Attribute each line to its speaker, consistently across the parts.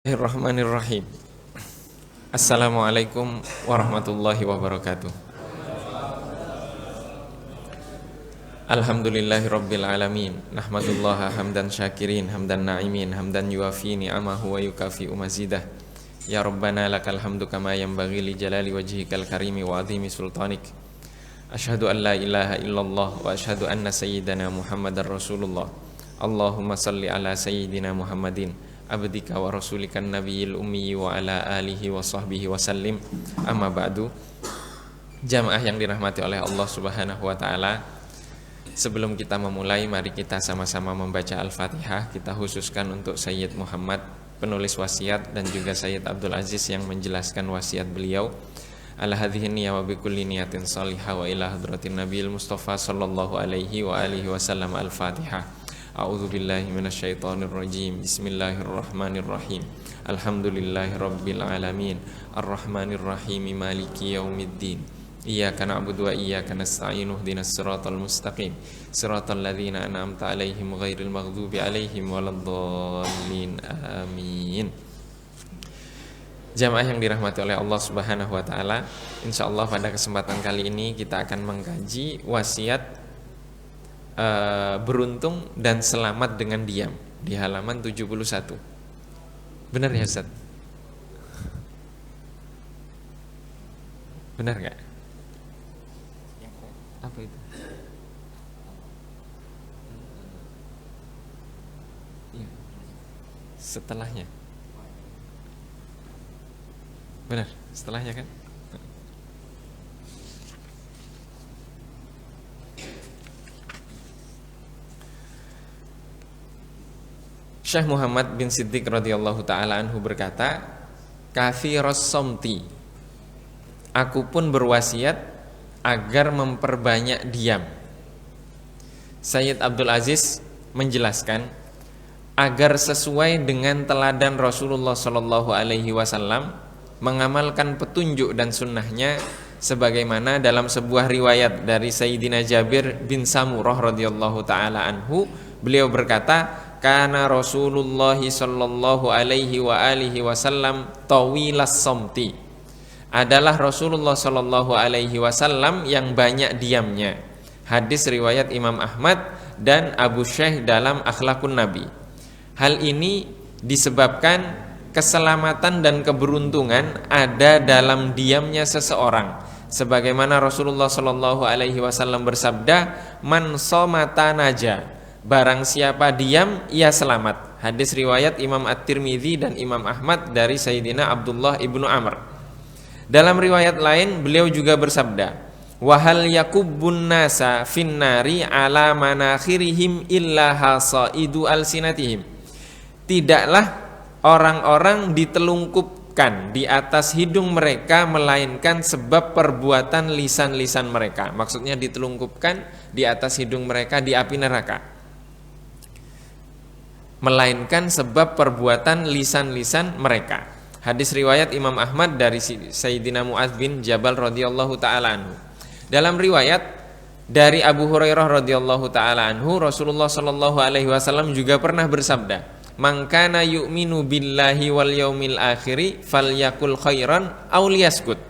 Speaker 1: Bismillahirrahmanirrahim. Assalamualaikum warahmatullahi wabarakatuh. Alhamdulillahirabbil alamin. Nahmadullaha hamdan syakirin, hamdan na'imin, hamdan yuafi ni'amahu wa yukafi'u mazidah. Ya Rabbana lakal hamdu kama yanbaghi li jalali wajhikal karimi wa azimi sultanik. Asyhadu an la ilaha illallah wa asyhadu anna sayyidana Muhammadar Rasulullah. Allahumma salli ala sayyidina Muhammadin abdika wa rasulikan nabiyil ummi wa ala alihi wa sahbihi wa sallim. Amma ba'du. Jamaah yang dirahmati oleh Allah Subhanahu wa taala, sebelum kita memulai, mari kita sama-sama membaca Al-Fatihah. Kita khususkan untuk Sayyid Muhammad, penulis wasiat, dan juga Sayyid Abdul Aziz yang menjelaskan wasiat beliau. Ala hadhihi niyya wa bikulli niyatin salihah wa ila hadratin nabiyil mustafa sallallahu alaihi wa alihi wasallam. Al-Fatihah. A'udzu billahi minasyaitonir rajim. Bismillahirrahmanirrahim. Alhamdulillahirabbil alamin. Arrahmanir rahim. Maliki yaumiddin. Iyyaka na'budu wa iyyaka nasta'in. Ihdinas siratal mustaqim. Siratal ladzina an'amta 'alaihim ghairil maghdubi 'alaihim waladdallin. Amin. Jamaah yang dirahmati oleh Allah Subhanahu wa taala, insyaallah pada kesempatan kali ini kita akan mengkaji wasiat beruntung dan selamat dengan diam di halaman 71. Benar ya Ustaz? Benar gak? Apa itu? Ya. Setelahnya. Benar, setelahnya kan? Syekh Muhammad bin Siddiq radhiyallahu ta'ala anhu berkata, kafiros somti, aku pun berwasiat agar memperbanyak diam. Sayyid Abdul Aziz menjelaskan, agar sesuai dengan teladan Rasulullah Shallallahu Alaihi Wasallam, mengamalkan petunjuk dan sunnahnya, sebagaimana dalam sebuah riwayat dari Sayyidina Jabir bin Samurah radhiyallahu ta'ala anhu, beliau berkata, kana Rasulullah sallallahu alaihi wa alihi wasallam tawilas somti, adalah Rasulullah sallallahu alaihi wasallam yang banyak diamnya. Hadis riwayat Imam Ahmad dan Abu Syekh dalam Akhlakun Nabi. Hal ini disebabkan keselamatan dan keberuntungan ada dalam diamnya seseorang, sebagaimana Rasulullah sallallahu alaihi wasallam bersabda, man somata naja, barang siapa diam ia selamat. Hadis riwayat Imam At-Tirmidzi dan Imam Ahmad dari Sayyidina Abdullah ibnu Amr. Dalam riwayat lain beliau juga bersabda, wahal yakubbun nasa finnari ala manakhirihim illa hasaidu alsinatihim, tidaklah orang-orang ditelungkupkan di atas hidung mereka melainkan sebab perbuatan lisan-lisan mereka. Maksudnya ditelungkupkan di atas hidung mereka di api neraka, melainkan sebab perbuatan lisan-lisan mereka. Hadis riwayat Imam Ahmad dari Sayyidina Mu'adz bin Jabal radhiyallahu ta'ala anhu. Dalam riwayat dari Abu Hurairah radhiyallahu ta'ala anhu, Rasulullah sallallahu alaihi wasallam juga pernah bersabda, man kana yu'minu billahi wal yaumil akhiri falyakul khairan aw liyaskut,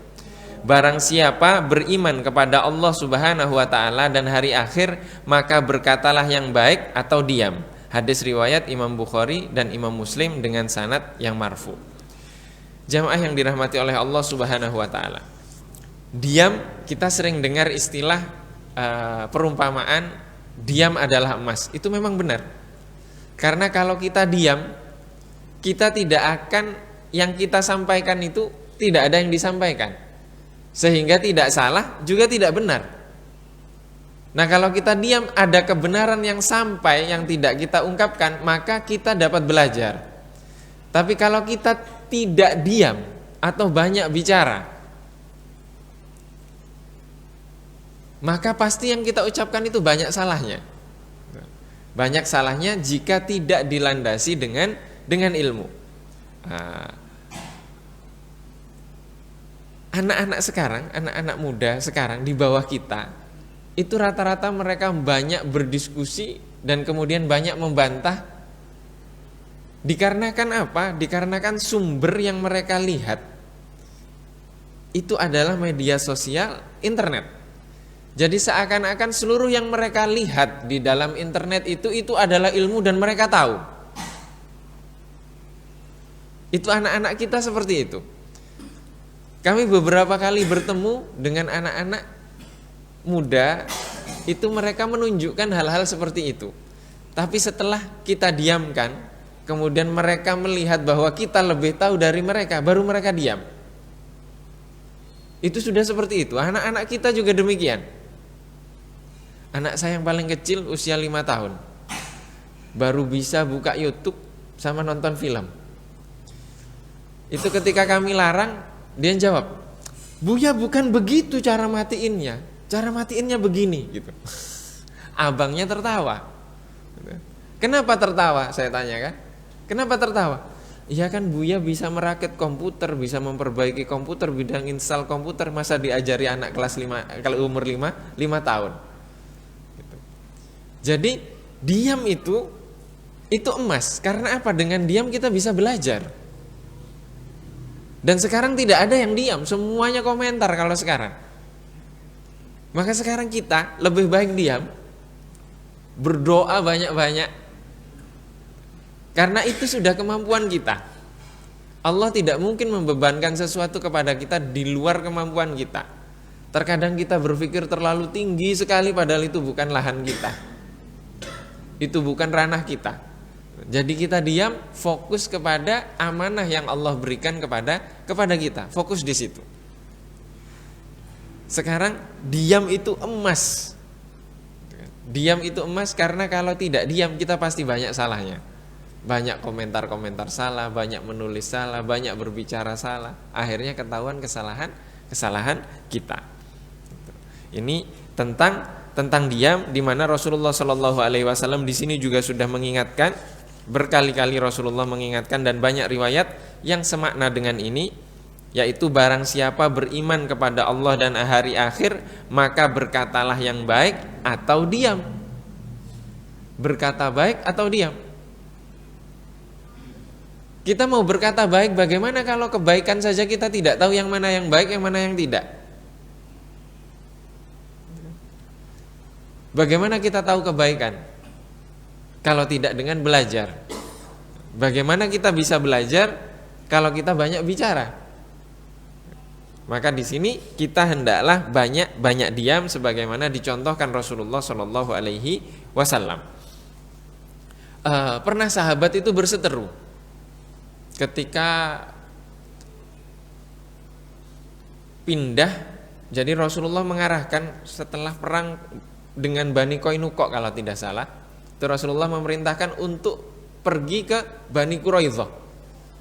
Speaker 1: barang siapa beriman kepada Allah Subhanahu wa taala dan hari akhir, maka berkatalah yang baik atau diam. Hadis riwayat Imam Bukhari dan Imam Muslim dengan sanad yang marfu. Jamaah yang dirahmati oleh Allah Subhanahu wa taala, diam, kita sering dengar istilah perumpamaan diam adalah emas. Itu memang benar. Karena kalau kita diam, kita tidak akan, yang kita sampaikan itu tidak ada yang disampaikan, sehingga tidak salah juga tidak benar. Nah, kalau kita diam, ada kebenaran yang sampai yang tidak kita ungkapkan, maka kita dapat belajar. Tapi kalau kita tidak diam atau banyak bicara, maka pasti yang kita ucapkan itu banyak salahnya. Banyak salahnya jika tidak dilandasi dengan ilmu. Anak-anak sekarang, anak-anak muda sekarang di bawah kita, itu rata-rata mereka banyak berdiskusi dan kemudian banyak membantah Dikarenakan apa? Dikarenakan sumber yang mereka lihat itu adalah media sosial, internet. Jadi seakan-akan seluruh yang mereka lihat di dalam internet itu adalah ilmu dan mereka tahu. Itu anak-anak kita seperti itu. Kami beberapa kali bertemu dengan anak-anak muda, itu mereka menunjukkan hal-hal seperti itu. Tapi setelah kita diamkan, kemudian mereka melihat bahwa kita lebih tahu dari mereka, baru mereka diam. Itu sudah seperti itu. Anak-anak kita juga demikian. Anak saya yang paling kecil usia 5 tahun, baru bisa buka YouTube sama nonton film. Itu ketika kami larang, dia jawab, "Buya, bukan begitu cara matiinnya. Cara matiinnya begini," gitu. Abangnya tertawa. Kenapa tertawa? Saya tanya kan. Kenapa tertawa? Iya kan Buya bisa merakit komputer, bisa memperbaiki komputer, bidang install komputer, masa diajari anak kelas 5 kalau umur 5 tahun. Gitu. Jadi diam itu emas. Karena apa? Dengan diam kita bisa belajar. Dan sekarang tidak ada yang diam, semuanya komentar kalau sekarang. Maka sekarang kita lebih baik diam, berdoa banyak-banyak. Karena itu sudah kemampuan kita. Allah tidak mungkin membebankan sesuatu kepada kita di luar kemampuan kita. Terkadang kita berpikir terlalu tinggi sekali padahal itu bukan lahan kita. Itu bukan ranah kita. Jadi kita diam, fokus kepada amanah yang Allah berikan kepada kita. Fokus di situ. Sekarang diam itu emas. Diam itu emas karena kalau tidak diam kita pasti banyak salahnya. Banyak komentar-komentar salah, banyak menulis salah, banyak berbicara salah. Akhirnya ketahuan kesalahan kita. Ini tentang diam, di mana Rasulullah Shallallahu Alaihi Wasallam di sini juga sudah mengingatkan. Berkali-kali Rasulullah mengingatkan dan banyak riwayat yang semakna dengan ini, yaitu barang siapa beriman kepada Allah dan hari akhir, maka berkatalah yang baik atau diam. Berkata baik atau diam. Kita mau berkata baik, bagaimana kalau kebaikan saja kita tidak tahu yang mana yang baik, yang mana yang tidak? Bagaimana kita tahu kebaikan? Kalau tidak dengan belajar. Bagaimana kita bisa belajar kalau kita banyak bicara? Maka di sini kita hendaklah banyak diam sebagaimana dicontohkan Rasulullah Shallallahu Alaihi Wasallam. Pernah sahabat itu berseteru ketika pindah. Jadi Rasulullah mengarahkan setelah perang dengan Bani Qainuqa kalau tidak salah. Itu Rasulullah memerintahkan untuk pergi ke Bani Quraidzah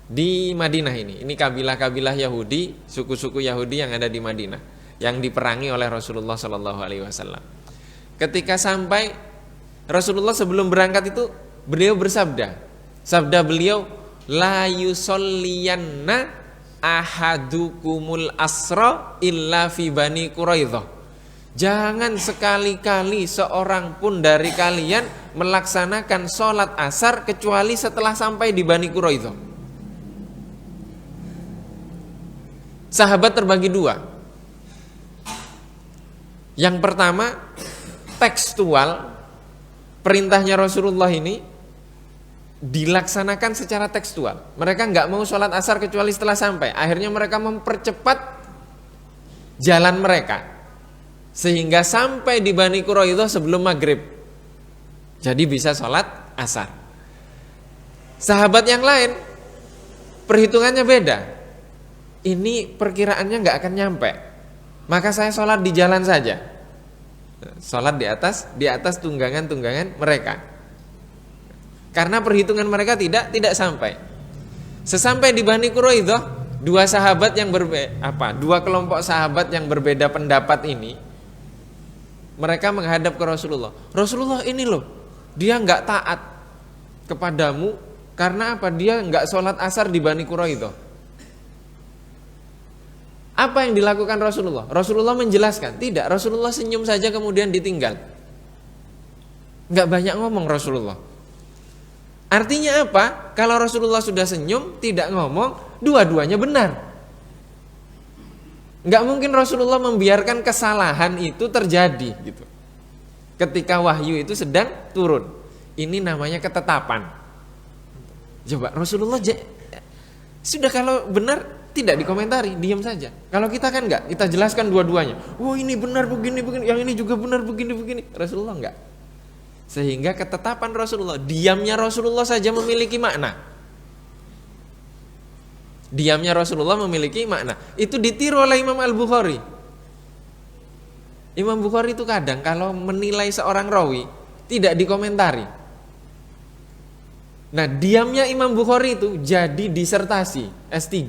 Speaker 1: di Madinah ini. Ini kabilah-kabilah Yahudi, suku-suku Yahudi yang ada di Madinah, yang diperangi oleh Rasulullah Shallallahu Alaihi Wasallam. Ketika sampai, Rasulullah sebelum berangkat itu beliau bersabda, sabda beliau, la yusolliyanna ahadukumul asra illa fi Bani Quraidzah. Jangan sekali-kali seorang pun dari kalian melaksanakan sholat asar kecuali setelah sampai di Bani Quraidzah. Sahabat terbagi dua. Yang pertama, tekstual, perintahnya Rasulullah ini dilaksanakan secara tekstual. Mereka nggak mau sholat asar kecuali setelah sampai. Akhirnya mereka mempercepat jalan mereka sehingga sampai di Bani Quraidzah sebelum maghrib. Jadi bisa sholat asar. Sahabat yang lain perhitungannya beda. Ini perkiraannya nggak akan nyampe, maka saya sholat di jalan saja. Sholat di atas tunggangan mereka. Karena perhitungan mereka tidak sampai. Sesampai di Bani Quraidzah, dua kelompok sahabat yang berbeda pendapat ini, mereka menghadap ke Rasulullah. Rasulullah, ini loh, dia nggak taat kepadamu karena apa? Dia nggak sholat asar di Bani Quraidzah. Apa yang dilakukan Rasulullah? Rasulullah menjelaskan. Tidak, Rasulullah senyum saja kemudian ditinggal. Nggak banyak ngomong Rasulullah. Artinya apa? Kalau Rasulullah sudah senyum, tidak ngomong, dua-duanya benar. Nggak mungkin Rasulullah membiarkan kesalahan itu terjadi gitu. Ketika wahyu itu sedang turun. Ini namanya ketetapan. Coba Rasulullah sudah kalau benar tidak dikomentari, diam saja. Kalau kita kan enggak, kita jelaskan dua-duanya. Oh ini benar begini, yang ini juga benar begini. Rasulullah enggak. Sehingga ketetapan Rasulullah, diamnya Rasulullah saja memiliki makna. Diamnya Rasulullah memiliki makna. Itu ditiru oleh Imam Al-Bukhari. Imam Bukhari itu kadang kalau menilai seorang rawi tidak dikomentari. Nah, diamnya Imam Bukhari itu jadi disertasi S3.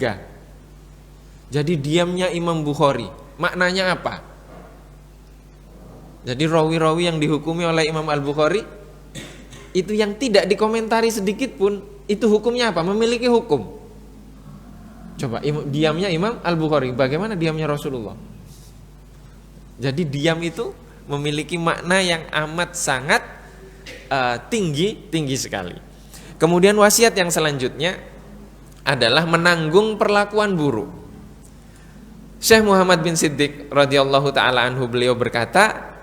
Speaker 1: Jadi diamnya Imam Bukhari, maknanya apa? Jadi rawi-rawi yang dihukumi oleh Imam Al-Bukhari itu yang tidak dikomentari sedikit pun, itu hukumnya apa? Memiliki hukum. Coba diamnya Imam Al-Bukhari, bagaimana diamnya Rasulullah? Jadi diam itu memiliki makna yang amat sangat tinggi sekali. Kemudian wasiat yang selanjutnya adalah menanggung perlakuan buruk. Syekh Muhammad bin Siddiq radhiyallahu taala anhu, beliau berkata,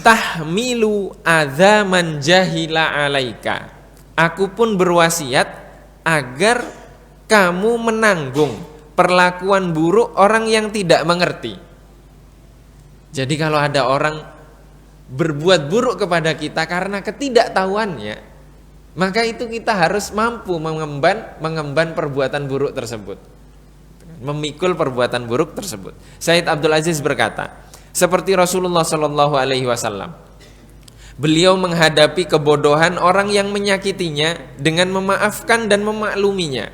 Speaker 1: tahmilu adzaman jahila alaika. Aku pun berwasiat agar kamu menanggung perlakuan buruk orang yang tidak mengerti. Jadi kalau ada orang berbuat buruk kepada kita karena ketidaktahuannya, maka itu kita harus mampu mengemban perbuatan buruk tersebut, memikul perbuatan buruk tersebut. Said Abdul Aziz berkata, seperti Rasulullah Shallallahu Alaihi Wasallam, beliau menghadapi kebodohan orang yang menyakitinya dengan memaafkan dan memakluminya,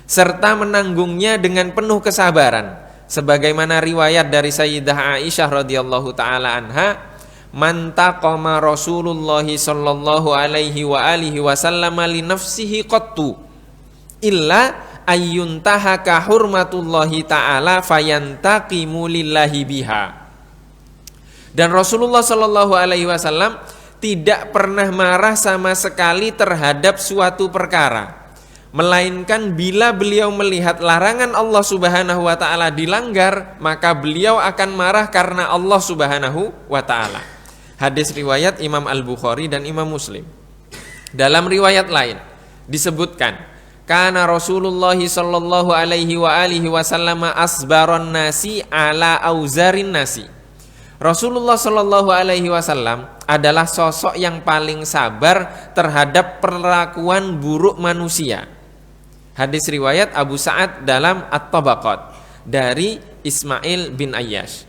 Speaker 1: serta menanggungnya dengan penuh kesabaran. Sebagaimana riwayat dari Sayyidah Aisyah radhiyallahu taala anha, man taqama Rasulullah sallallahu alaihi wa alihi wasallam li nafsihi qattu illa ayyuntahaka hurmatullahi taala fayantaqimu lillahi biha. Dan Rasulullah sallallahu alaihi wasallam tidak pernah marah sama sekali terhadap suatu perkara, melainkan bila beliau melihat larangan Allah Subhanahu wa taala dilanggar, maka beliau akan marah karena Allah Subhanahu wa taala. Hadis riwayat Imam Al-Bukhari dan Imam Muslim. Dalam riwayat lain disebutkan, kana Rasulullah sallallahu alaihi wa alihi wasallam asbaron nasi ala auzarin nasi. Rasulullah sallallahu alaihi wasallam adalah sosok yang paling sabar terhadap perlakuan buruk manusia. Hadis riwayat Abu Sa'ad dalam At-Tabaqat dari Ismail bin Ayyash.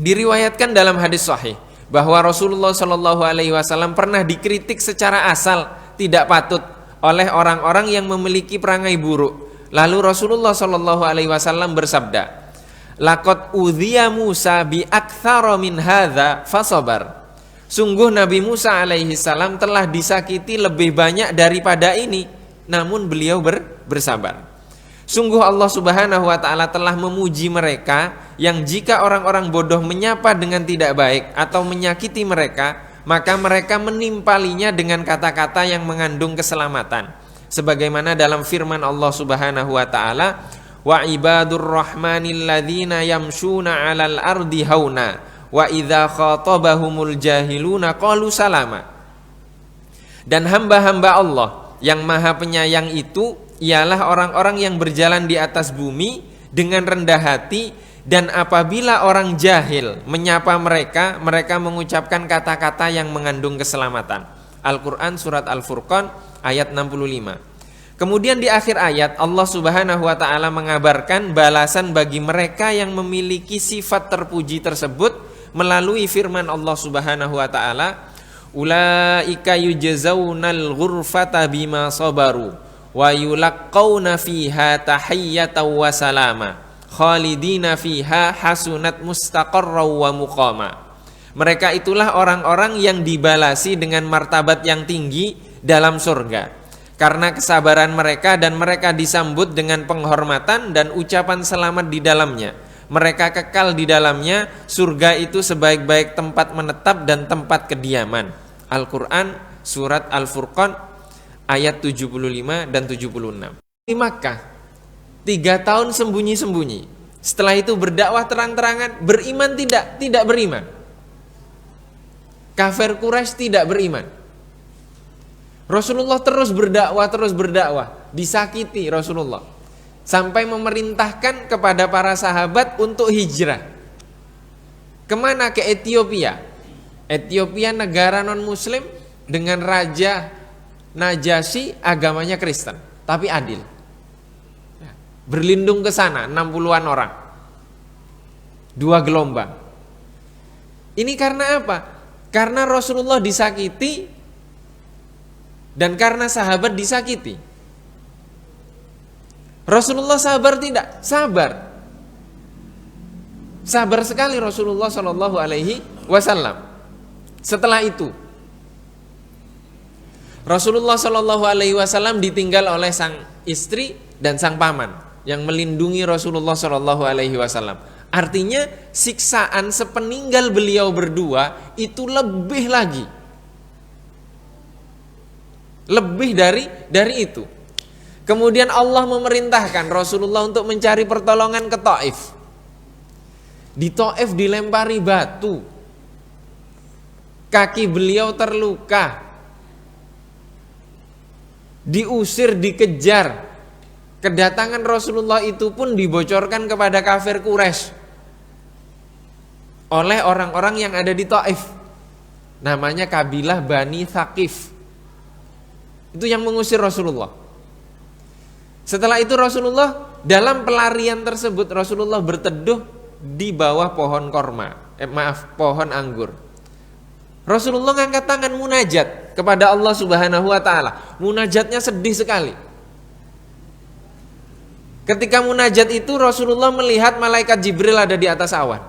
Speaker 1: Diriwayatkan dalam hadis sahih bahwa Rasulullah Shallallahu Alaihi Wasallam pernah dikritik secara asal tidak patut oleh orang-orang yang memiliki perangai buruk. Lalu Rasulullah Shallallahu Alaihi Wasallam bersabda, laqad udhiya Musa bi aktsara min hadza fasabar. Sungguh Nabi Musa alaihi salam telah disakiti lebih banyak daripada ini, namun beliau bersabar. Sungguh Allah Subhanahu wa taala telah memuji mereka yang jika orang-orang bodoh menyapa dengan tidak baik atau menyakiti mereka, maka mereka menimpalinya dengan kata-kata yang mengandung keselamatan. Sebagaimana dalam firman Allah Subhanahu wa taala, wa ibadur rahmanil ladzina yamshuna 'alal ardi hauna wa idza khatabahumul jahiluna qalu salama. Dan hamba-hamba Allah yang maha penyayang itu ialah orang-orang yang berjalan di atas bumi dengan rendah hati, dan apabila orang jahil menyapa mereka, mereka mengucapkan kata-kata yang mengandung keselamatan. Al-Quran surat Al-Furqan ayat 65. Kemudian di akhir ayat Allah Subhanahu wa ta'ala mengabarkan balasan bagi mereka yang memiliki sifat terpuji tersebut melalui firman Allah Subhanahu wa ta'ala, ulaika yujzaunal ghurfata bima sabaru wa yulaqqauna fiha tahiyyatan wa salama khalidina fiha hasunat mustaqarra wa muqama. Mereka itulah orang-orang yang dibalasi dengan martabat yang tinggi dalam surga karena kesabaran mereka, dan mereka disambut dengan penghormatan dan ucapan selamat di dalamnya. Mereka kekal di dalamnya. Surga itu sebaik-baik tempat menetap dan tempat kediaman. Al-Quran surat Al-Furqan ayat 75 dan 76. Di Makkah 3 tahun sembunyi-sembunyi. Setelah itu berdakwah terang-terangan, beriman tidak beriman. Kafir Quraisy tidak beriman. Rasulullah terus berdakwah, disakiti Rasulullah. Sampai memerintahkan kepada para sahabat untuk hijrah. Kemana? Ke Ethiopia. Ethiopia negara non-muslim dengan raja Najasyi, agamanya Kristen, tapi adil. Berlindung ke sana 60-an orang. 2 gelombang. Ini karena apa? Karena Rasulullah disakiti dan karena sahabat disakiti. Rasulullah sabar tidak? Sabar. Sabar sekali Rasulullah Shallallahu Alaihi Wasallam. Setelah itu Rasulullah Shallallahu Alaihi Wasallam ditinggal oleh sang istri dan sang paman yang melindungi Rasulullah Shallallahu Alaihi Wasallam. Artinya siksaan sepeninggal beliau berdua itu lebih lagi, lebih dari itu. Kemudian Allah memerintahkan Rasulullah untuk mencari pertolongan ke Taif. Di Taif dilempari batu, kaki beliau terluka, diusir, dikejar. Kedatangan Rasulullah itu pun dibocorkan kepada kafir Quraisy oleh orang-orang yang ada di Taif. Namanya kabilah Bani Thaqif. Itu yang mengusir Rasulullah. Setelah itu Rasulullah dalam pelarian tersebut Rasulullah berteduh di bawah pohon pohon anggur. Rasulullah ngangkat tangan munajat kepada Allah Subhanahu wa taala. Munajatnya sedih sekali. Ketika munajat itu Rasulullah melihat malaikat Jibril ada di atas awan.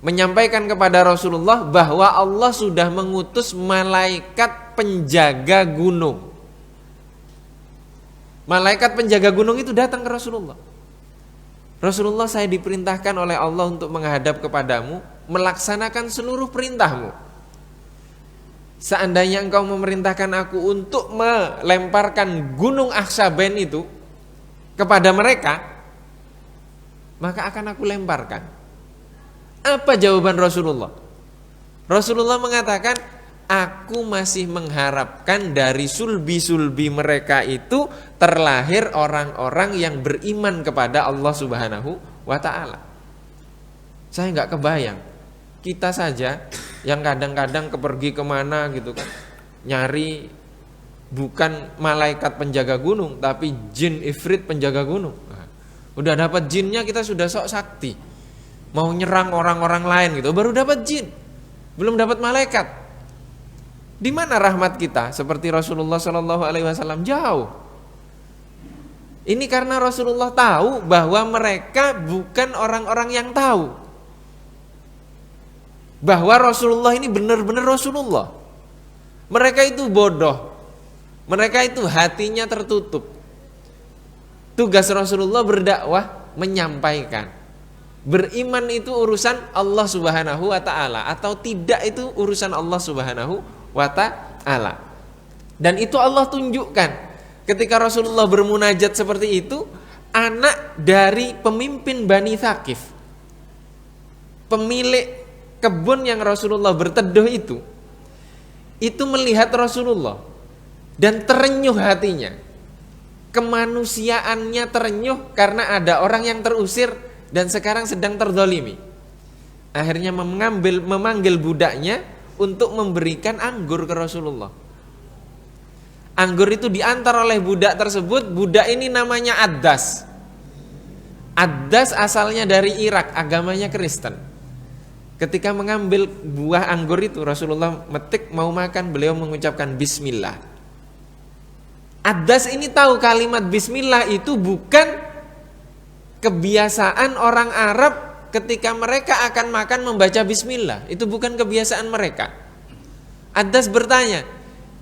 Speaker 1: Menyampaikan kepada Rasulullah bahwa Allah sudah mengutus malaikat penjaga gunung. Malaikat penjaga gunung itu datang ke Rasulullah. Rasulullah, saya diperintahkan oleh Allah untuk menghadap kepadamu, melaksanakan seluruh perintahmu. Seandainya engkau memerintahkan aku untuk melemparkan gunung Akshaben itu kepada mereka, maka akan aku lemparkan. Apa jawaban Rasulullah? Rasulullah mengatakan, aku masih mengharapkan dari sulbi-sulbi mereka itu terlahir orang-orang yang beriman kepada Allah Subhanahu wa ta'ala. Saya nggak kebayang, kita saja yang kadang-kadang pergi kemana gitu kan, nyari bukan malaikat penjaga gunung, tapi jin ifrit penjaga gunung. Nah, udah dapat jinnya kita sudah sok sakti, mau nyerang orang-orang lain gitu, baru dapat jin, belum dapat malaikat. Di mana rahmat kita? Seperti Rasulullah Shallallahu Alaihi Wasallam jauh. Ini karena Rasulullah tahu bahwa mereka bukan orang-orang yang tahu bahwa Rasulullah ini benar-benar Rasulullah. Mereka itu bodoh. Mereka itu hatinya tertutup. Tugas Rasulullah berdakwah, menyampaikan. Beriman itu urusan Allah Subhanahu wa ta'ala, atau tidak itu urusan Allah Subhanahu wa ta'ala. Dan itu Allah tunjukkan ketika Rasulullah bermunajat seperti itu. Anak dari pemimpin Bani Thaqif, pemilik kebun yang Rasulullah berteduh itu melihat Rasulullah dan terenyuh hatinya. Kemanusiaannya terenyuh karena ada orang yang terusir dan sekarang sedang terzalimi. Akhirnya memanggil budaknya untuk memberikan anggur ke Rasulullah. Anggur itu diantar oleh budak tersebut. Budak ini namanya Addas. Addas asalnya dari Irak, agamanya Kristen. Ketika mengambil buah anggur itu, Rasulullah metik mau makan, beliau mengucapkan Bismillah. Addas ini tahu kalimat Bismillah itu bukan kebiasaan orang Arab. Ketika mereka akan makan membaca Bismillah, itu bukan kebiasaan mereka. Addas bertanya,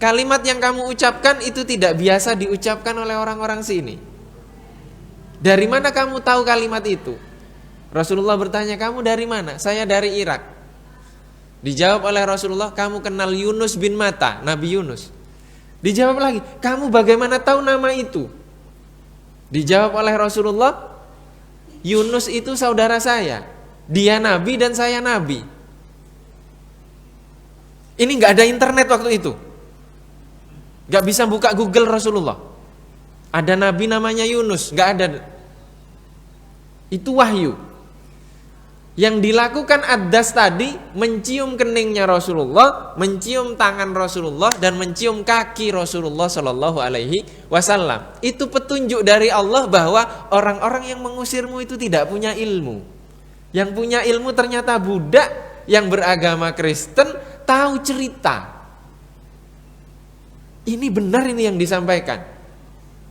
Speaker 1: kalimat yang kamu ucapkan itu tidak biasa diucapkan oleh orang-orang sini. Dari mana kamu tahu kalimat itu? Rasulullah bertanya, kamu dari mana? Saya dari Irak. Dijawab oleh Rasulullah, kamu kenal Yunus bin Matta, Nabi Yunus. Dijawab lagi, kamu bagaimana tahu nama itu? Dijawab oleh Rasulullah, Yunus itu saudara saya. Dia nabi dan saya nabi. Ini nggak ada internet waktu itu, nggak bisa buka Google Rasulullah. Ada nabi namanya Yunus, nggak ada. Itu wahyu. Yang dilakukan Ad-Das tadi, mencium keningnya Rasulullah, mencium tangan Rasulullah, dan mencium kaki Rasulullah Shallallahu Alaihi Wasallam. Itu petunjuk dari Allah bahwa orang-orang yang mengusirmu itu tidak punya ilmu. Yang punya ilmu ternyata budak yang beragama Kristen, tahu cerita. Ini benar ini yang disampaikan.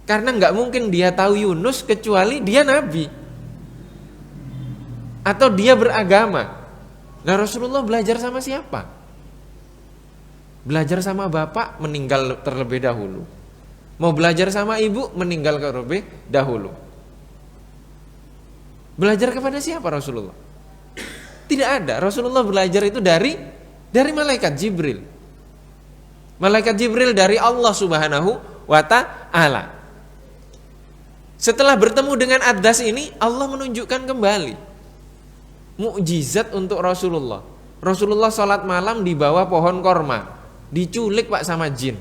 Speaker 1: Karena nggak mungkin dia tahu Yunus kecuali dia nabi atau dia beragama. Nah, Rasulullah belajar sama siapa? Belajar sama bapak, meninggal terlebih dahulu. Mau belajar sama ibu, meninggal terlebih dahulu. Belajar kepada siapa Rasulullah? Tidak ada. Rasulullah belajar itu dari malaikat Jibril. Malaikat Jibril dari Allah Subhanahu wa ta'ala. Setelah bertemu dengan Ad-Das ini, Allah menunjukkan kembali mukjizat untuk Rasulullah. Rasulullah sholat malam di bawah pohon korma, diculik Pak sama jin.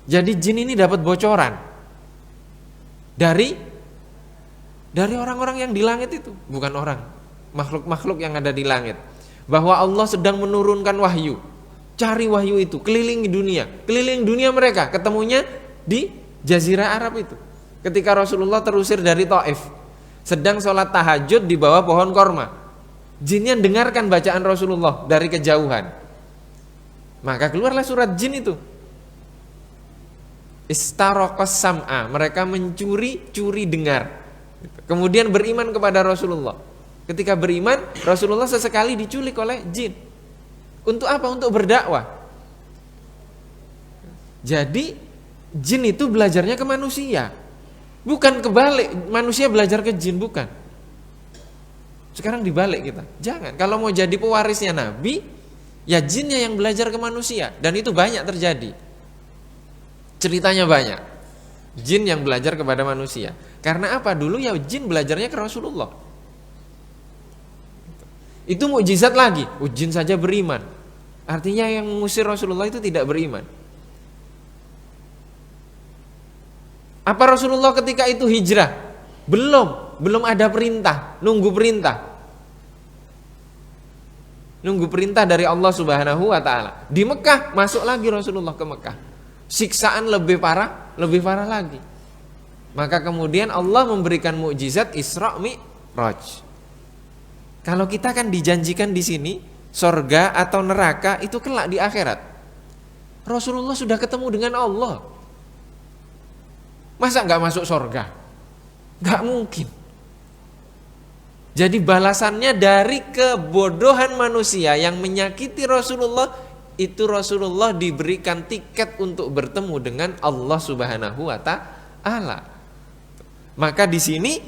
Speaker 1: Jadi jin ini dapat bocoran dari orang-orang yang di langit itu, bukan orang, makhluk-makhluk yang ada di langit, bahwa Allah sedang menurunkan wahyu. Cari wahyu itu, keliling dunia mereka, ketemunya di Jazirah Arab itu. Ketika Rasulullah terusir dari Taif, sedang sholat tahajud di bawah pohon korma, jinnya dengarkan bacaan Rasulullah dari kejauhan. Maka keluarlah surat jin itu. Istaraqas sam'a, mereka mencuri dengar. Kemudian beriman kepada Rasulullah. Ketika beriman, Rasulullah sesekali diculik oleh jin. Untuk apa? Untuk berdakwah. Jadi jin itu belajarnya ke manusia, bukan kebalik, manusia belajar ke jin, bukan. Sekarang dibalik kita. Jangan. Kalau mau jadi pewarisnya Nabi, ya jinnya yang belajar ke manusia. Dan itu banyak terjadi. Ceritanya banyak. Jin yang belajar kepada manusia. Karena apa? Dulu ya jin belajarnya ke Rasulullah. Itu mukjizat lagi. Jin saja beriman. Artinya yang mengusir Rasulullah itu tidak beriman. Apa Rasulullah ketika itu hijrah? Belum ada perintah, nunggu perintah dari Allah Subhanahu wa ta'ala. Di Mekah masuk lagi Rasulullah ke Mekah. Siksaan lebih parah lagi. Maka kemudian Allah memberikan mukjizat Isra Mi'raj. Kalau kita kan dijanjikan di sini surga atau neraka itu kelak di akhirat. Rasulullah sudah ketemu dengan Allah. Masa nggak masuk surga? Nggak mungkin. Jadi balasannya dari kebodohan manusia yang menyakiti Rasulullah, itu Rasulullah diberikan tiket untuk bertemu dengan Allah Subhanahu wa ta'ala. Maka di sini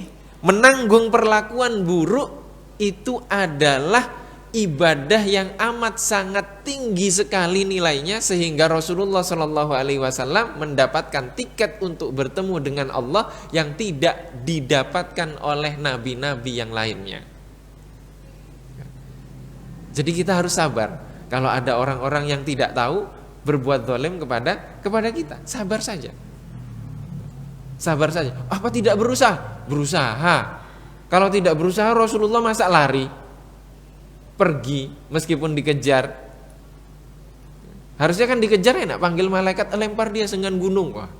Speaker 1: menanggung perlakuan buruk itu adalah ibadah yang amat sangat tinggi sekali nilainya, sehingga Rasulullah Shallallahu Alaihi Wasallam mendapatkan tiket untuk bertemu dengan Allah yang tidak didapatkan oleh nabi-nabi yang lainnya. Jadi kita harus sabar kalau ada orang-orang yang tidak tahu berbuat zalim kepada kita. Sabar saja. Apa tidak berusaha? Berusaha. Kalau tidak berusaha, Rasulullah masa lari? Pergi meskipun dikejar. Harusnya kan dikejar enak, panggil malaikat, lempar dia dengan gunung. Wah,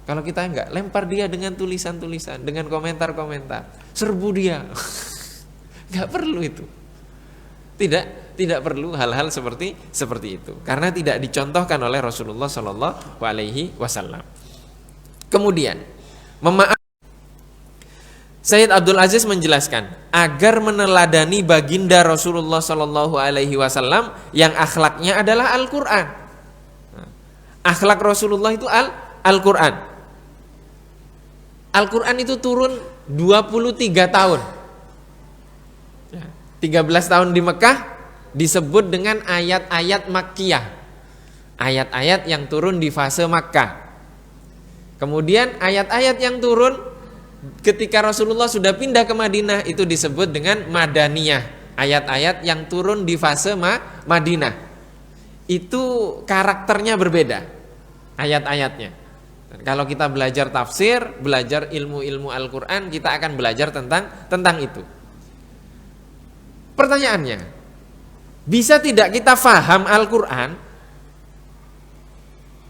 Speaker 1: kalau kita enggak, lempar dia dengan tulisan-tulisan, dengan komentar-komentar, serbu dia. Enggak perlu itu. Tidak perlu hal-hal seperti itu, karena tidak dicontohkan oleh Rasulullah Shallallahu Alaihi Wasallam. Kemudian Sayyid Abdul Aziz menjelaskan, agar meneladani baginda Rasulullah Shallallahu Alaihi Wasallam yang akhlaknya adalah Al-Quran. Akhlak Rasulullah itu Al-Quran. Al-Quran itu turun 23 tahun. 13 tahun di Mekah disebut dengan ayat-ayat Makkiyah. ayat-ayat yang turun di fase Makkah. Kemudian ayat-ayat yang turun ketika Rasulullah sudah pindah ke Madinah itu disebut dengan Madaniyah. Ayat-ayat yang turun di fase Madinah. Itu karakternya berbeda ayat-ayatnya. Dan kalau kita belajar tafsir, belajar ilmu-ilmu Al-Quran, kita akan belajar tentang itu. Pertanyaannya, bisa tidak kita faham Al-Quran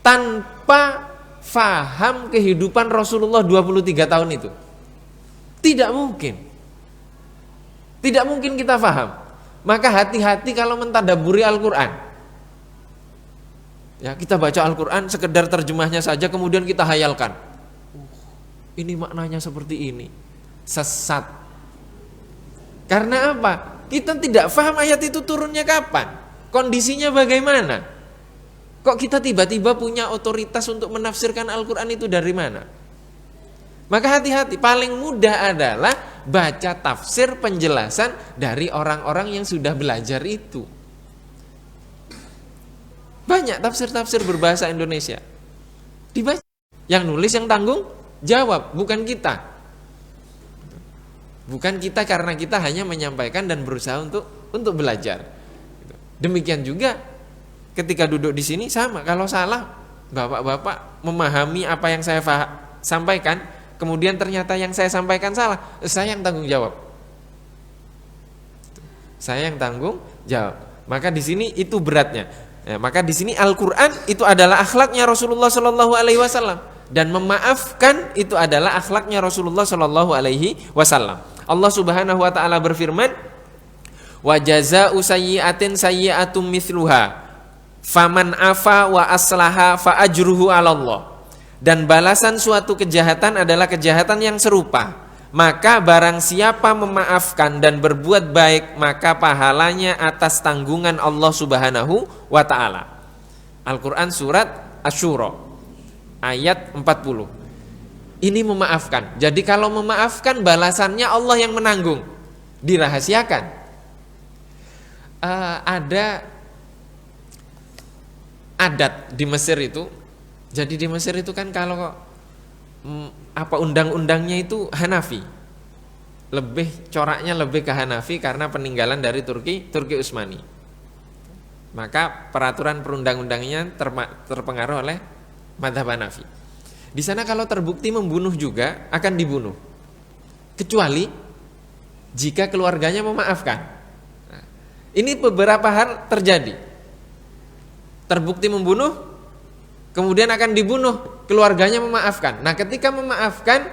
Speaker 1: tanpa faham kehidupan Rasulullah 23 tahun itu? Tidak mungkin. Tidak mungkin kita faham. Maka hati-hati kalau mentadabburi Al-Quran. Ya, kita baca Al-Quran sekedar terjemahnya saja kemudian kita hayalkan. Ini maknanya seperti ini. Sesat. Karena apa? Kita tidak paham ayat itu turunnya kapan, kondisinya bagaimana. Kok kita tiba-tiba punya otoritas untuk menafsirkan Al-Quran itu dari mana? Maka hati-hati, paling mudah adalah baca tafsir penjelasan dari orang-orang yang sudah belajar itu. Banyak tafsir-tafsir berbahasa Indonesia dibaca. Yang nulis yang tanggung jawab, bukan kita. Bukan kita, karena kita hanya menyampaikan dan berusaha untuk belajar. Demikian juga ketika duduk di sini sama. Kalau salah, bapak-bapak memahami apa yang saya sampaikan, kemudian ternyata yang saya sampaikan salah, saya yang tanggung jawab. Saya yang tanggung jawab. Maka di sini itu beratnya. Ya, maka di sini Al-Quran itu adalah akhlaknya Rasulullah Shallallahu Alaihi Wasallam, dan memaafkan itu adalah akhlaknya Rasulullah Shallallahu Alaihi Wasallam. Allah Subhanahu Wa Taala berfirman, wa jazaa'u sayyi'atin sayyi'atum mithluha faman afa wa aslaha fa ajruhu 'ala Allah. Dan balasan suatu kejahatan adalah kejahatan yang serupa. Maka barang siapa memaafkan dan berbuat baik, maka pahalanya atas tanggungan Allah Subhanahu wa Ta'ala. Al-Quran surat Asy-Syura ayat 40. Ini memaafkan. Jadi kalau memaafkan, balasannya Allah yang menanggung. Dirahasiakan. Ada adat di Mesir itu. Jadi di Mesir itu kan kalau undang-undangnya itu Hanafi, coraknya lebih ke Hanafi karena peninggalan dari Turki Utsmani. Maka peraturan perundang-undangnya terpengaruh oleh mazhab Hanafi. Di sana kalau terbukti membunuh juga akan dibunuh, kecuali jika keluarganya memaafkan. Nah, ini beberapa hal terjadi. Terbukti membunuh, kemudian akan dibunuh, keluarganya memaafkan. Nah, ketika memaafkan,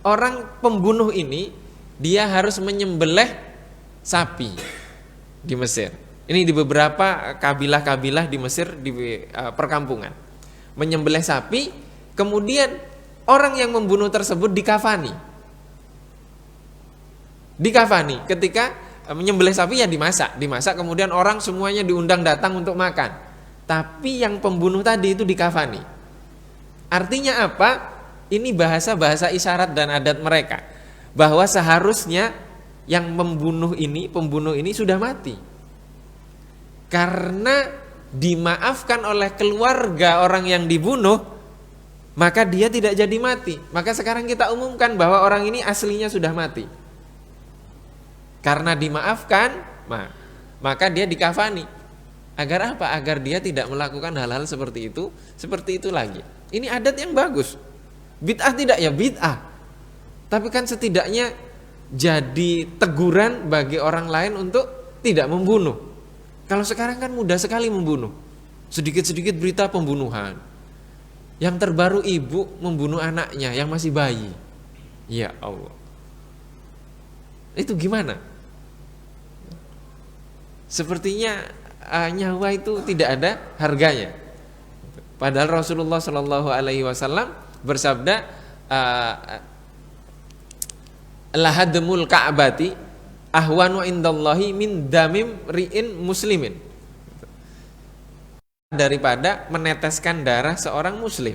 Speaker 1: orang pembunuh ini dia harus menyembelih sapi di Mesir. Ini di beberapa kabilah-kabilah di Mesir, di perkampungan. Menyembelih sapi, kemudian orang yang membunuh tersebut dikafani. Ketika menyembelih sapi ya dimasak kemudian orang semuanya diundang datang untuk makan. Tapi yang pembunuh tadi itu dikafani. Artinya apa? Ini bahasa isyarat dan adat mereka, bahwa seharusnya yang pembunuh ini sudah mati. Karena dimaafkan oleh keluarga orang yang dibunuh, maka dia tidak jadi mati. Maka sekarang kita umumkan bahwa orang ini aslinya sudah mati. Karena dimaafkan, maka dia dikafani. Agar apa? Agar dia tidak melakukan hal-hal seperti itu lagi. Ini adat yang bagus. Bid'ah tidak ya bid'ah. Tapi kan setidaknya jadi teguran bagi orang lain untuk tidak membunuh. Kalau sekarang kan mudah sekali membunuh. Sedikit-sedikit berita pembunuhan. Yang terbaru ibu membunuh anaknya yang masih bayi. Ya Allah. Itu gimana? Sepertinya nyawa itu tidak ada harganya. Padahal Rasulullah Shallallahu Alaihi Wasallam bersabda, lahadmul ka'bati ahwanu indallahi min damim ri'in muslimin. Daripada meneteskan darah seorang muslim.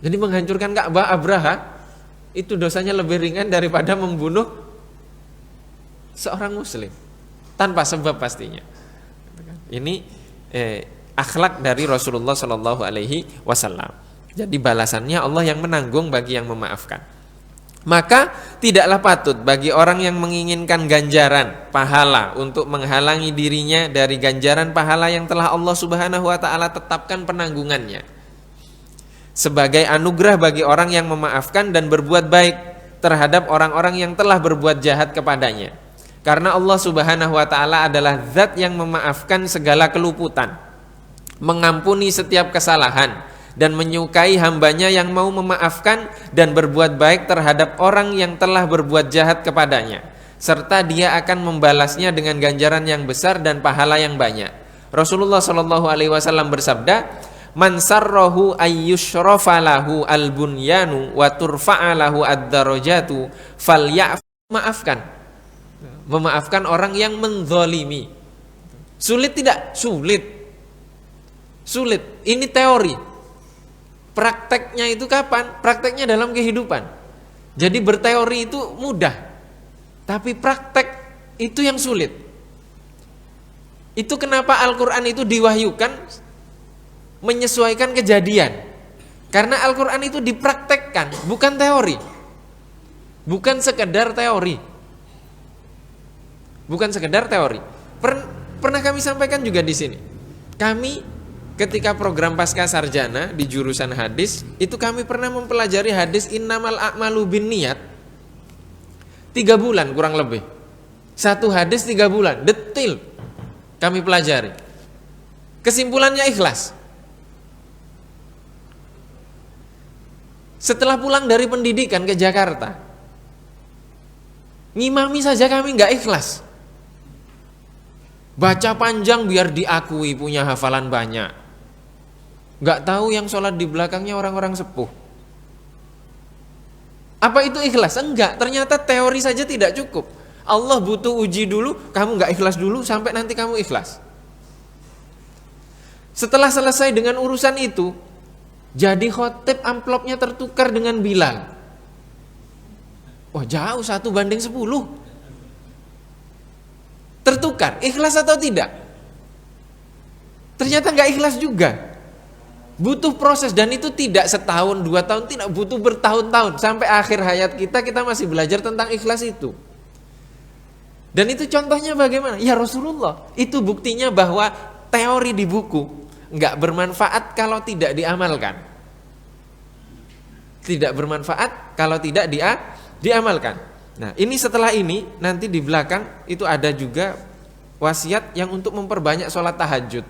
Speaker 1: Jadi menghancurkan Ka'bah Abraha itu dosanya lebih ringan daripada membunuh seorang muslim tanpa sebab pastinya. Ini akhlak dari Rasulullah Shallallahu Alaihi Wasallam. Jadi balasannya Allah yang menanggung bagi yang memaafkan. Maka tidaklah patut bagi orang yang menginginkan ganjaran pahala untuk menghalangi dirinya dari ganjaran pahala yang telah Allah Subhanahu wa taala tetapkan penanggungannya. Sebagai anugerah bagi orang yang memaafkan dan berbuat baik terhadap orang-orang yang telah berbuat jahat kepadanya. Karena Allah Subhanahu wa taala adalah zat yang memaafkan segala keluputan, mengampuni setiap kesalahan, dan menyukai hambanya yang mau memaafkan dan berbuat baik terhadap orang yang telah berbuat jahat kepadanya, serta dia akan membalasnya dengan ganjaran yang besar dan pahala yang banyak. Rasulullah Shallallahu Alaihi Wasallam bersabda, "Man sarrahu ayyushrafa lahu al-bunyanu wa turfa'a lahu ad-darajatu falya'fu." Memaafkan orang yang menzalimi. Sulit tidak? Sulit. Ini teori. Prakteknya itu kapan? Prakteknya dalam kehidupan. Jadi berteori itu mudah, tapi praktek itu yang sulit. Itu kenapa Al-Quran itu diwahyukan menyesuaikan kejadian. Karena Al-Quran itu dipraktekkan, bukan teori. Bukan sekedar teori. Pernah kami sampaikan juga di sini. Kami ketika program pasca sarjana di jurusan hadis, itu kami pernah mempelajari hadis innamal a'malu binniyat 3 bulan kurang lebih. Satu hadis 3 bulan, detail kami pelajari. Kesimpulannya ikhlas. Setelah pulang dari pendidikan ke Jakarta, ngimami saja kami nggak ikhlas. Baca panjang biar diakui punya hafalan banyak. Gak tahu yang sholat di belakangnya orang-orang sepuh. Apa itu ikhlas? Enggak, ternyata teori saja tidak cukup. Allah butuh uji dulu, kamu gak ikhlas dulu sampai nanti kamu ikhlas. Setelah selesai dengan urusan itu, jadi khotib amplopnya tertukar dengan Bilal. Wah jauh 1:10. Tertukar, ikhlas atau tidak? Ternyata gak ikhlas juga. Butuh proses, dan itu tidak setahun 2 tahun, tidak, butuh bertahun-tahun. Sampai akhir hayat kita masih belajar tentang ikhlas itu. Dan itu contohnya bagaimana? Ya Rasulullah. Itu buktinya bahwa teori di buku nggak bermanfaat kalau tidak diamalkan. Tidak bermanfaat kalau tidak diamalkan. Nah ini setelah ini nanti di belakang itu ada juga wasiat yang untuk memperbanyak sholat tahajud.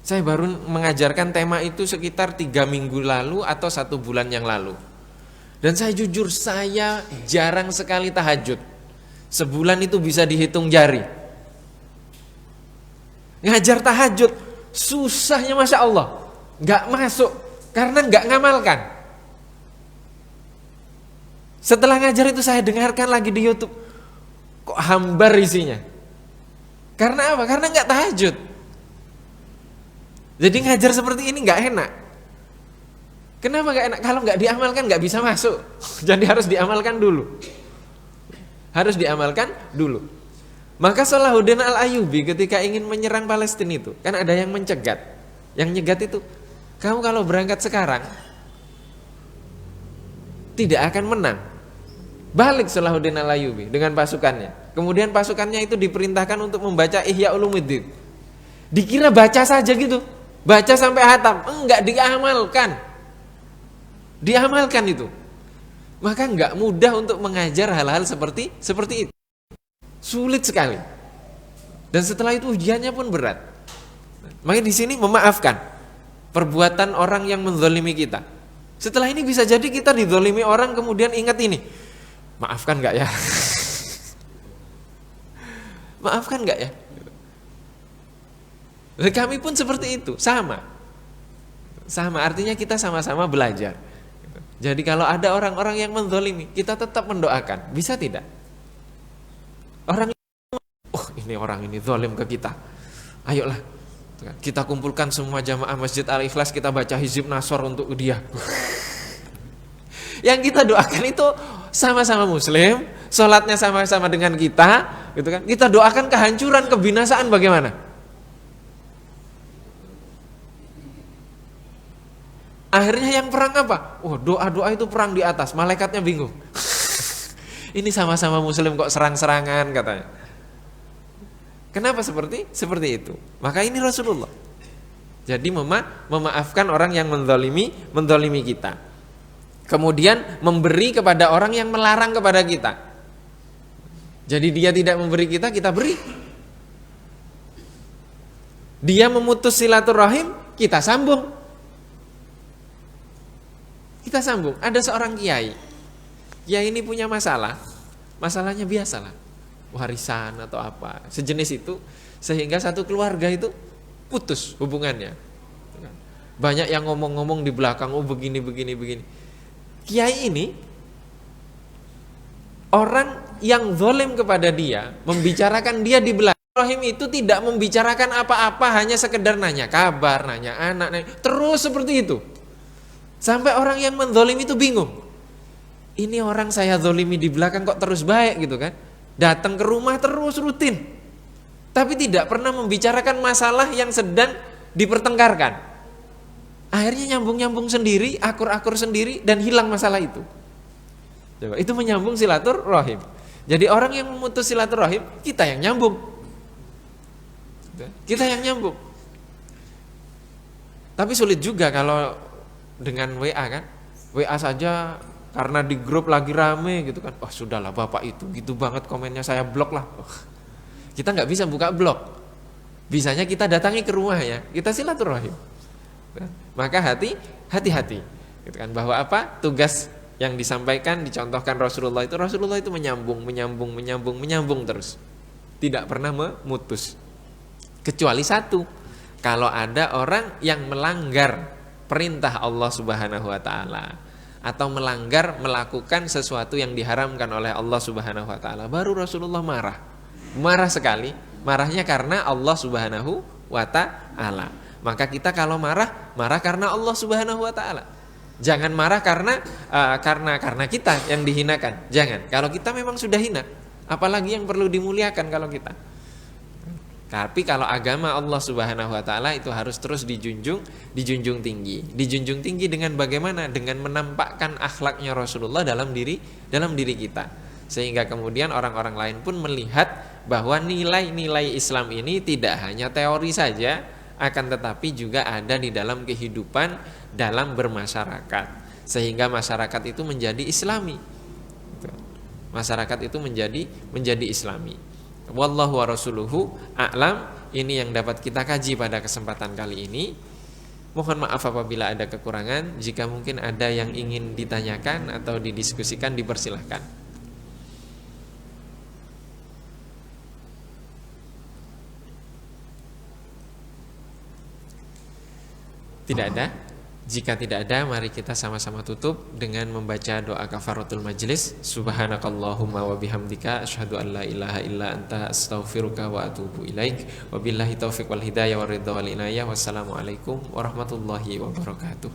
Speaker 1: Saya baru mengajarkan tema itu sekitar 3 minggu lalu atau 1 bulan yang lalu. Dan saya jujur, saya jarang sekali tahajud. Sebulan itu bisa dihitung jari. Ngajar tahajud, susahnya Masya Allah. Gak masuk, karena gak ngamalkan. Setelah ngajar itu saya dengarkan lagi di YouTube. Kok hambar isinya? Karena apa? Karena gak tahajud. Jadi ngajar seperti ini gak enak. Kenapa gak enak? Kalau gak diamalkan gak bisa masuk. Jadi harus diamalkan dulu. Maka Salahuddin Al-Ayyubi ketika ingin menyerang Palestina itu, kan ada yang mencegat. Yang nyegat itu, kamu kalau berangkat sekarang tidak akan menang. Balik Salahuddin Al-Ayyubi dengan pasukannya. Kemudian pasukannya itu diperintahkan untuk membaca Ihya Ulumuddin. Dikira baca saja gitu. Baca sampai hatam, enggak diamalkan itu. Maka enggak mudah untuk mengajar hal-hal seperti itu. Sulit sekali. Dan setelah itu ujiannya pun berat. Makanya di sini memaafkan perbuatan orang yang menzalimi kita. Setelah ini bisa jadi kita dizalimi orang kemudian ingat ini. Maafkan enggak ya? Maafkan enggak ya? Kami pun seperti itu, sama artinya kita sama-sama belajar. Jadi kalau ada orang-orang yang menzalimi, kita tetap mendoakan. Bisa tidak? Ini orang ini zalim ke kita. Ayolah, kita kumpulkan semua jamaah Masjid Al-Ikhlas, kita baca Hizib Nasor untuk dia. Yang kita doakan itu sama-sama muslim, sholatnya sama-sama dengan kita, gitu kan? Kita doakan kehancuran, kebinasaan, bagaimana? Akhirnya yang perang apa? Oh, doa-doa itu perang di atas, malaikatnya bingung. Ini sama-sama muslim kok serang-serangan katanya. Kenapa seperti itu? Maka ini Rasulullah. Jadi memaafkan orang yang mendolimi kita. Kemudian memberi kepada orang yang melarang kepada kita. Jadi dia tidak memberi kita, kita beri. Dia memutus silaturahim, kita sambung. Kita sambung. Ada seorang kiai ini punya masalahnya biasalah, warisan atau apa sejenis itu, sehingga satu keluarga itu putus hubungannya. Banyak yang ngomong-ngomong di belakang, oh begini. Kiai ini orang yang zalim kepada dia, membicarakan dia di belakang. Rahim itu tidak membicarakan apa-apa, hanya sekedar nanya kabar, nanya anak, terus seperti itu. Sampai orang yang menzalimi itu bingung. Ini orang saya zalimi di belakang kok terus baik gitu kan. Datang ke rumah terus rutin. Tapi tidak pernah membicarakan masalah yang sedang dipertengkarkan. Akhirnya nyambung-nyambung sendiri, akur-akur sendiri, dan hilang masalah itu. Coba, itu menyambung silaturahim. Jadi orang yang memutus silaturahim, kita yang nyambung. Kita yang nyambung. Tapi sulit juga kalau dengan WA kan, WA saja karena di grup lagi rame gitu kan, oh sudahlah bapak itu gitu banget komennya, saya blok lah. Kita nggak bisa buka blok, bisanya kita datangi ke rumahnya, kita silaturahim. Maka hati-hati gitu kan, bahwa apa tugas yang disampaikan, dicontohkan Rasulullah itu menyambung terus, tidak pernah memutus. Kecuali satu, kalau ada orang yang melanggar perintah Allah Subhanahu wa taala atau melakukan sesuatu yang diharamkan oleh Allah Subhanahu wa taala, baru Rasulullah marah sekali. Marahnya karena Allah Subhanahu wa taala. Maka kita kalau marah karena Allah Subhanahu wa taala. Jangan marah karena kita yang dihinakan. Jangan. Kalau kita memang sudah hina, apalagi yang perlu dimuliakan kalau kita. Tapi kalau agama Allah Subhanahu wa taala itu harus terus dijunjung tinggi. Dijunjung tinggi dengan bagaimana? Dengan menampakkan akhlaknya Rasulullah dalam diri kita. Sehingga kemudian orang-orang lain pun melihat bahwa nilai-nilai Islam ini tidak hanya teori saja, akan tetapi juga ada di dalam kehidupan, dalam bermasyarakat. Sehingga masyarakat itu menjadi Islami. Masyarakat itu menjadi Islami. Wallahu wa rasuluhu a'lam. Ini yang dapat kita kaji pada kesempatan kali ini. Mohon maaf apabila ada kekurangan. Jika mungkin ada yang ingin ditanyakan atau didiskusikan, dipersilahkan. Tidak ada? Jika tidak ada, mari kita sama-sama tutup dengan membaca doa kafaratul majlis. Subhanakallahumma wa bihamdika asyhadu an la ilaha illa anta astaghfiruka wa atubu ilaik. Wabillahi taufiq wal hidayah war ridha wal inayah. Wassalamualaikum warahmatullahi wabarakatuh.